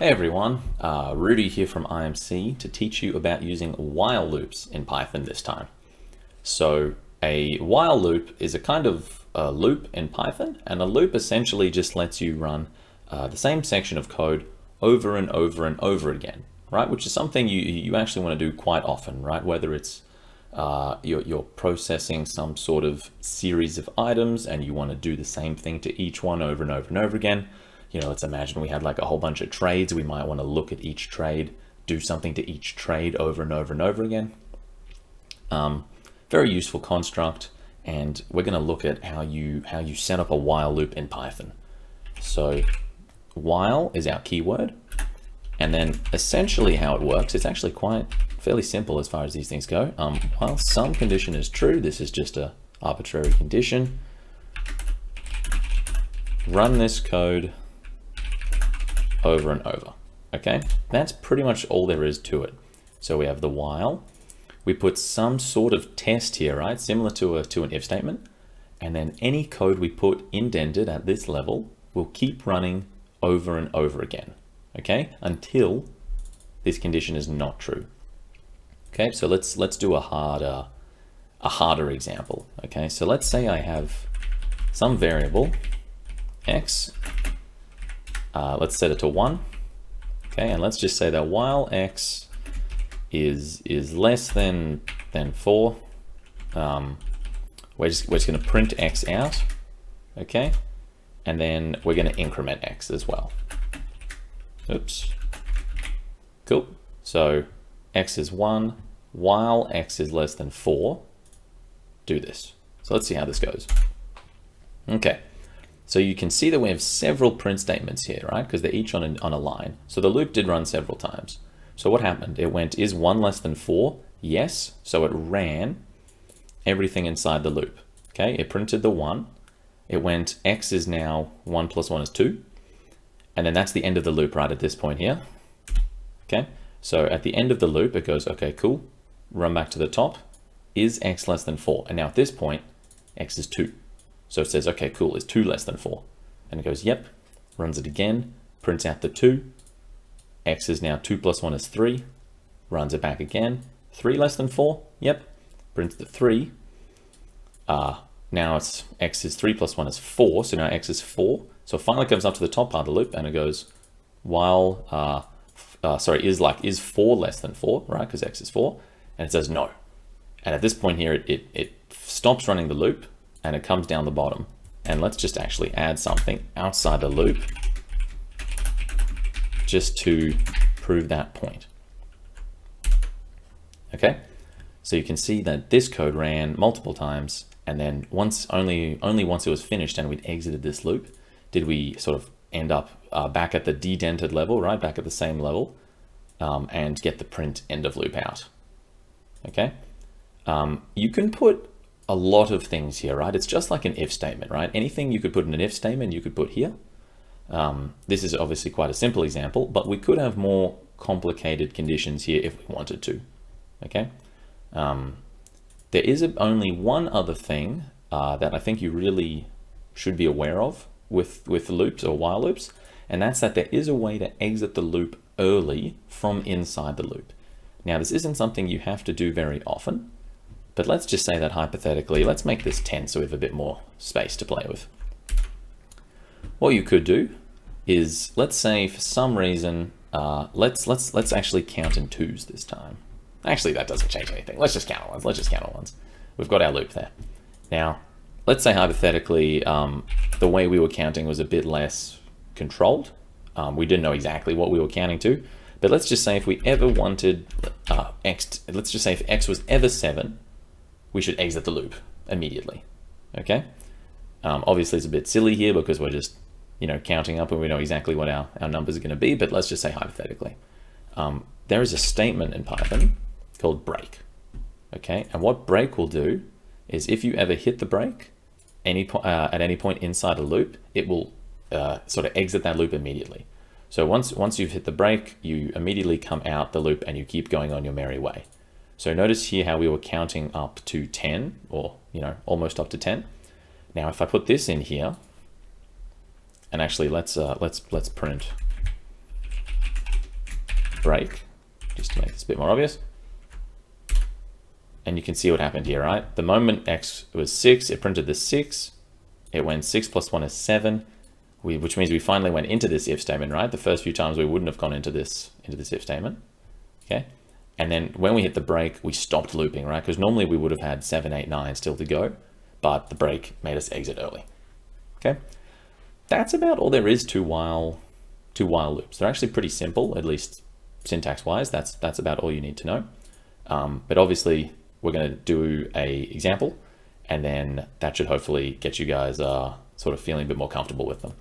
Hey everyone, Rudy here from IMC to teach you about using while loops in Python this time. So a while loop is a kind of a loop in Python, and a loop essentially just lets you run the same section of code over and over and over again, right? Which is something you actually want to do quite often, right? Whether it's you're processing some sort of series of items and you want to do the same thing to each one over and over and over again. You know, let's imagine we had like a whole bunch of trades. We might want to look at each trade, do something to each trade over and over and over again. Very useful construct, and we're going to look at how you set up a while loop in Python. So while is our keyword, and then essentially how it works, it's actually quite fairly simple as far as these things go. While some condition is true, this is just a arbitrary condition. Run this code over and over. Okay, that's pretty much all there is to it. So we have the while, we put some sort of test here, right? Similar to an if statement. And then any code we put indented at this level will keep running over and over again. Okay, until this condition is not true. Okay, so let's do a harder example. Okay, so let's say I have some variable x. Let's set it to 1. Okay, and let's just say that while x is less than 4, we're just going to print x out. Okay, and then we're going to increment x as well. Oops. Cool. So x is 1, while x is less than 4, do this. So let's see how this goes. Okay. So you can see that we have several print statements here, right? Because they're each on a line. So the loop did run several times. So what happened? It went, is 1 less than 4? Yes. So it ran everything inside the loop. Okay, it printed the 1. It went, x is now 1 plus 1 is 2. And then that's the end of the loop right at this point here. Okay, so at the end of the loop, it goes, okay, cool. Run back to the top. Is x less than 4? And now at this point, x is 2. So it says, okay, cool, is 2 less than 4? And it goes, yep, runs it again, prints out the 2. X is now 2 plus 1 is 3. Runs it back again. 3 less than 4? Yep. Prints the 3. Now it's x is 3 plus 1 is 4. So now x is 4. So it finally comes up to the top part of the loop and it goes, while, is 4 less than 4, right? Because x is 4. And it says no. And at this point here, it stops running the loop and it comes down the bottom. And let's just actually add something outside the loop just to prove that point. Okay, so you can see that this code ran multiple times, and then only once it was finished and we'd exited this loop, did we sort of end up back at the dedented level, right? Back at the same level, and get the print end of loop out. Okay, you can put a lot of things here, right? It's just like an if statement, right? Anything you could put in an if statement, you could put here. This is obviously quite a simple example, but we could have more complicated conditions here if we wanted to, okay? There is only one other thing that I think you really should be aware of with loops or while loops, and that's that there is a way to exit the loop early from inside the loop. Now, this isn't something you have to do very often, but let's just say that hypothetically, let's make this 10 so we have a bit more space to play with. What you could do is, let's say for some reason, let's actually count in 2s this time. Actually, that doesn't change anything. Let's just count on ones. Let's just count on ones. We've got our loop there. Now, let's say hypothetically, the way we were counting was a bit less controlled. We didn't know exactly what we were counting to, but let's just say if we ever wanted let's just say if x was ever 7, we should exit the loop immediately. Okay. Obviously it's a bit silly here because we're just, counting up and we know exactly what our numbers are going to be, but let's just say hypothetically. There is a statement in Python called break. Okay. And what break will do is if you ever hit the break at any point inside a loop, it will sort of exit that loop immediately. So once you've hit the break, you immediately come out the loop and you keep going on your merry way. So notice here how we were counting up to 10, or almost up to 10. Now, if I put this in here, and actually let's print break, just to make this a bit more obvious. And you can see what happened here, right? The moment X was 6, it printed the 6. It went 6 plus 1 is 7, which means we finally went into this if statement, right? The first few times we wouldn't have gone into this if statement, okay? And then when we hit the break, we stopped looping, right? Because normally we would have had 7, 8, 9 still to go, but the break made us exit early, okay? That's about all there is to while loops. They're actually pretty simple, at least syntax-wise. That's about all you need to know. But obviously, we're going to do a example, and then that should hopefully get you guys sort of feeling a bit more comfortable with them.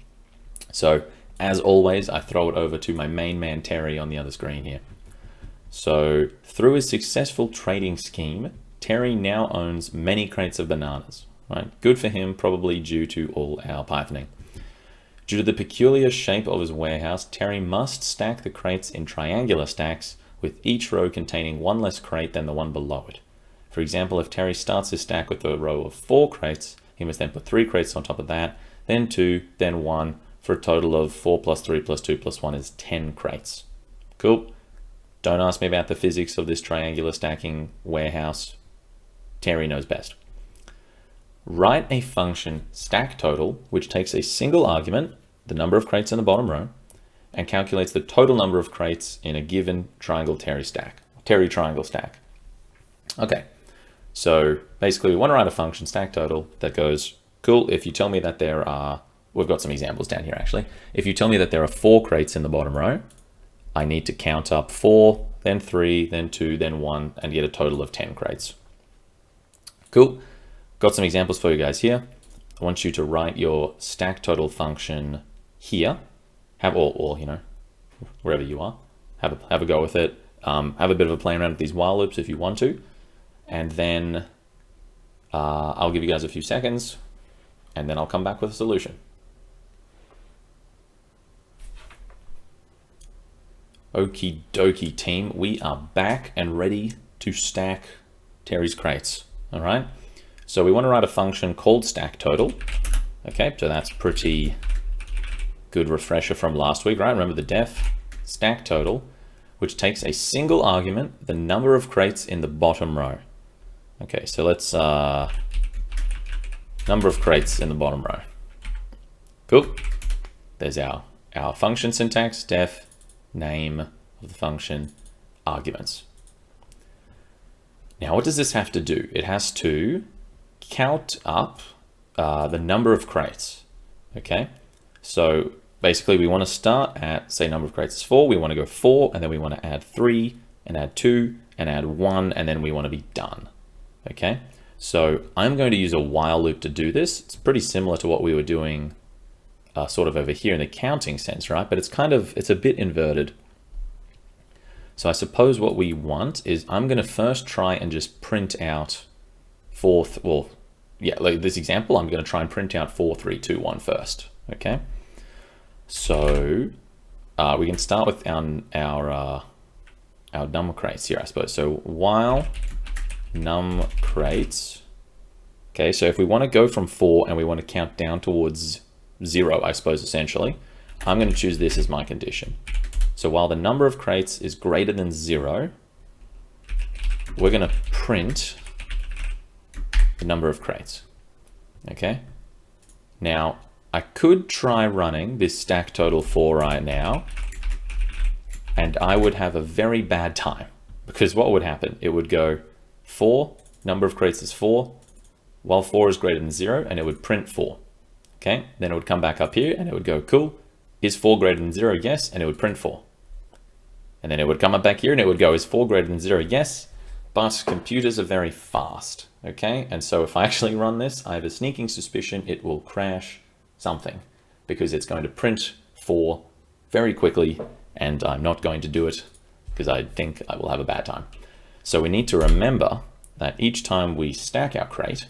So as always, I throw it over to my main man, Terry, on the other screen here. So through his successful trading scheme, Terry now owns many crates of bananas, right? Good for him, probably due to all our Pythoning. Due to the peculiar shape of his warehouse, Terry must stack the crates in triangular stacks, with each row containing one less crate than the one below it. For example, if Terry starts his stack with a row of 4 crates, he must then put 3 crates on top of that, then 2, then 1, for a total of 4 plus 3 plus 2 plus 1 is 10 crates. Cool. Don't ask me about the physics of this triangular stacking warehouse. Terry knows best. Write a function stack total, which takes a single argument, the number of crates in the bottom row, and calculates the total number of crates in a given triangle Terry triangle stack. Okay, so basically we want to write a function stack total that goes, cool, if you tell me that there are, we've got some examples down here actually. If you tell me that there are 4 crates in the bottom row, I need to count up 4, then 3, then 2, then 1, and get a total of 10 crates. Cool. Got some examples for you guys here. I want you to write your stack total function here. Or you know, wherever you are, have a go with it. Have a bit of a play around with these while loops if you want to, and then I'll give you guys a few seconds, and then I'll come back with a solution. Okie dokie team, we are back and ready to stack Terry's crates. All right. So we want to write a function called stack total. Okay, so that's pretty good refresher from last week, right? Remember the def stack total, which takes a single argument, the number of crates in the bottom row. Okay, so let's number of crates in the bottom row. Cool. There's our function syntax, def, name of the function, arguments. Now, what does this have to do? It has to count up the number of crates, okay? So basically we want to start at, say number of crates is 4, we want to go 4, and then we want to add 3, and add 2, and add 1, and then we want to be done, okay? So I'm going to use a while loop to do this. It's pretty similar to what we were doing sort of over here in the counting sense, right? But it's a bit inverted. So I suppose what we want is I'm going to first try and just print out like this example, I'm going to try and print out 4, 3, 2, 1 first. Okay. So we can start with our num crates here, I suppose. So while num crates. Okay. So if we want to go from 4 and we want to count down towards 0, I suppose, essentially, I'm going to choose this as my condition. So while the number of crates is greater than 0, we're going to print the number of crates. Okay. Now I could try running this stack total for right now, and I would have a very bad time, because what would happen? It would go 4, number of crates is 4, while 4 is greater than 0, and it would print 4. Okay. Then it would come back up here and it would go, cool, is 4 greater than 0? Yes. And it would print 4. And then it would come up back here and it would go, is 4 greater than 0? Yes. But computers are very fast. Okay, and so if I actually run this, I have a sneaking suspicion it will crash something, because it's going to print 4 very quickly, and I'm not going to do it because I think I will have a bad time. So we need to remember that each time we stack our crate,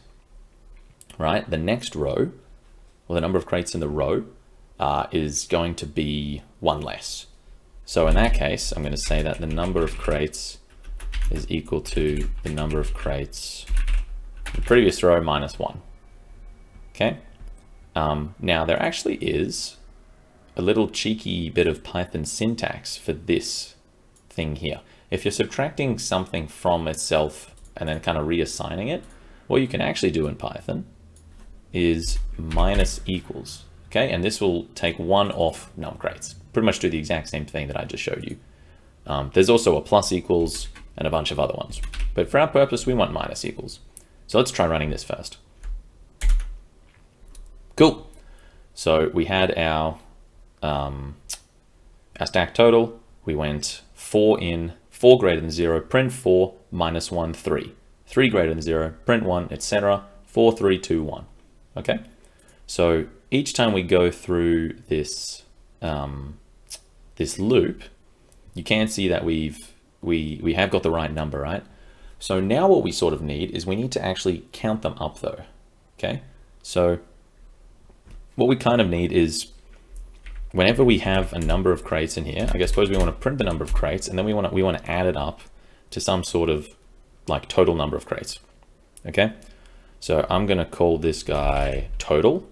right, the next row, or the number of crates in the row, is going to be 1 less. So in that case, I'm going to say that the number of crates is equal to the number of crates the previous row minus 1. Okay. Now there actually is a little cheeky bit of Python syntax for this thing here. If you're subtracting something from itself and then kind of reassigning it, what you can actually do in Python is minus equals, okay? And this will take one off num crates. Pretty much do the exact same thing that I just showed you. There's also a plus equals and a bunch of other ones. But for our purpose, we want minus equals. So let's try running this first. Cool. So we had our stack total. We went 4 in, 4 greater than 0, print 4, minus 1, 3. 3 greater than 0, print 1, etc. 4, 3, 2, 1. Okay? So each time we go through this, this loop, you can see that we have got the right number, right? So now what we sort of need is we need to actually count them up though. Okay? So what we kind of need is whenever we have a number of crates in here, I guess suppose we want to print the number of crates and then we want to add it up to some sort of like total number of crates. Okay? So I'm going to call this guy total.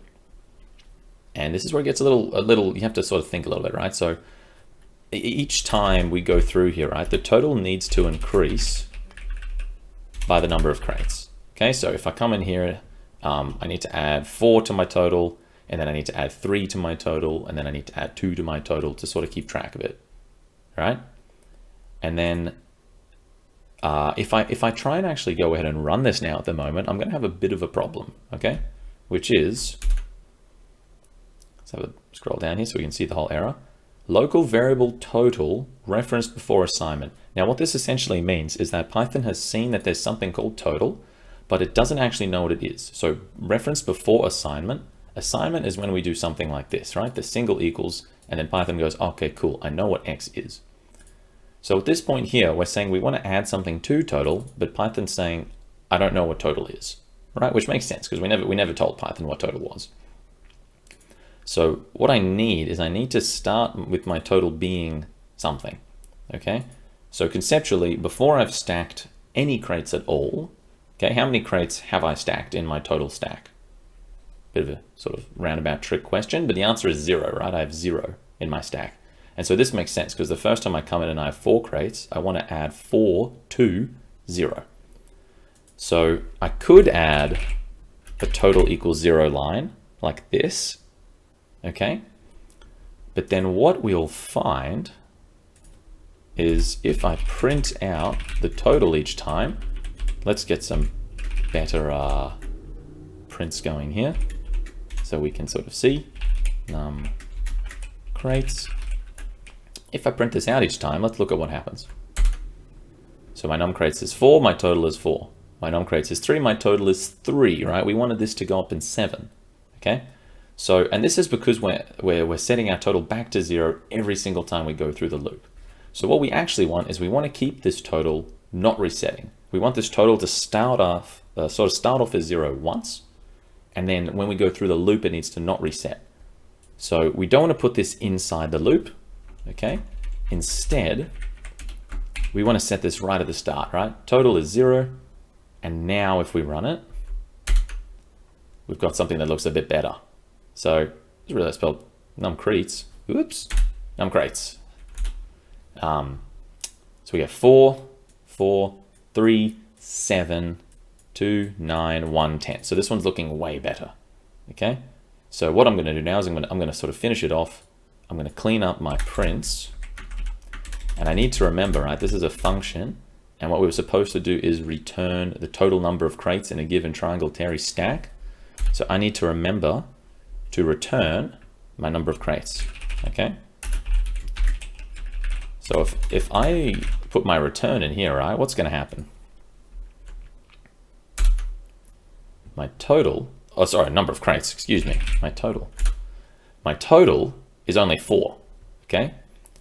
And this is where it gets a little, you have to sort of think a little bit, right? So each time we go through here, right, the total needs to increase by the number of crates. Okay, so if I come in here, I need to add 4 to my total, and then I need to add 3 to my total, and then I need to add 2 to my total to sort of keep track of it, right? And then if I try and actually go ahead and run this now at the moment, I'm going to have a bit of a problem, okay? Which is, let's have a scroll down here so we can see the whole error. Local variable total referenced before assignment. Now what this essentially means is that Python has seen that there's something called total, but it doesn't actually know what it is. So referenced before assignment. Assignment is when we do something like this, right? The single equals, and then Python goes, okay, cool, I know what X is. So at this point here, we're saying we want to add something to total, but Python's saying, I don't know what total is, right? Which makes sense because we never told Python what total was. So what I need is I need to start with my total being something, okay? So conceptually, before I've stacked any crates at all, okay, how many crates have I stacked in my total stack? Bit of a sort of roundabout trick question, but the answer is 0, right? I have 0 in my stack. And so this makes sense because the first time I come in and I have 4 crates, I want to add 4 to 0. So I could add the total equals 0 line like this, okay? But then what we'll find is if I print out the total each time, let's get some better prints going here so we can sort of see crates. If I print this out each time, let's look at what happens. So my num crates is 4, my total is 4. My num crates is 3, my total is 3, right? We wanted this to go up in 7, okay? So, and this is because we're setting our total back to 0 every single time we go through the loop. So what we actually want is we want to keep this total not resetting. We want this total to start off as 0 once, and then when we go through the loop, it needs to not reset. So we don't want to put this inside the loop, okay? Instead, we want to set this right at the start, right? Total is 0, and now if we run it, we've got something that looks a bit better. So, I just realized I spelled numcrates. Oops, numcrates. So we have 4, 4, 3, 7, 2, 9, 1, 10. So this one's looking way better. Okay. So what I'm going to do now is I'm going to sort of finish it off. I'm going to clean up my prints, and I need to remember, right? This is a function, and what we were supposed to do is return the total number of crates in a given triangle Terry stack. So I need to remember to return my number of crates, okay? So if I put my return in here, right, what's gonna happen? My total, oh sorry, number of crates, excuse me, my total. My total is only 4, okay?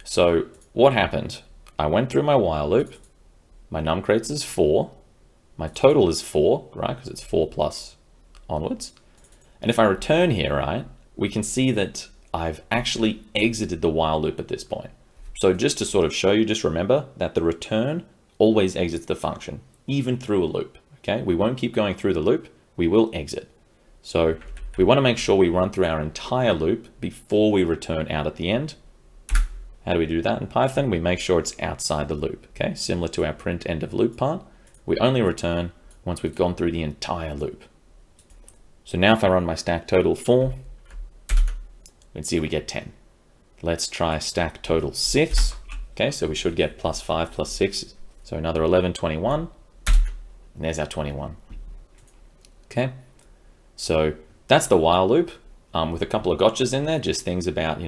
So what happened? I went through my while loop, my num crates is 4, my total is 4, right, because it's 4 plus onwards. And if I return here, right, we can see that I've actually exited the while loop at this point. So just to sort of show you, just remember that the return always exits the function, even through a loop, okay? We won't keep going through the loop, we will exit. So we want to make sure we run through our entire loop before we return out at the end. How do we do that in Python? We make sure it's outside the loop, okay? Similar to our print end of loop part. We only return once we've gone through the entire loop. So now if I run my stack total 4, we can see we get 10. Let's try stack total 6. Okay, so we should get +5 + 6. So another 11, 21. And there's our 21. Okay, so that's the while loop with a couple of gotchas in there, just things about,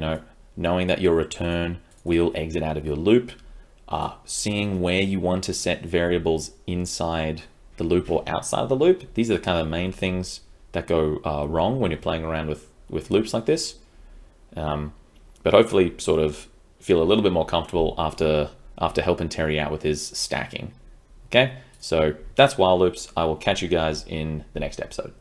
knowing that your return will exit out of your loop, seeing where you want to set variables inside the loop or outside of the loop. These are the kind of main things that go wrong when you're playing around with loops like this. But hopefully sort of feel a little bit more comfortable after helping Terry out with his stacking. Okay, so that's while loops. I will catch you guys in the next episode.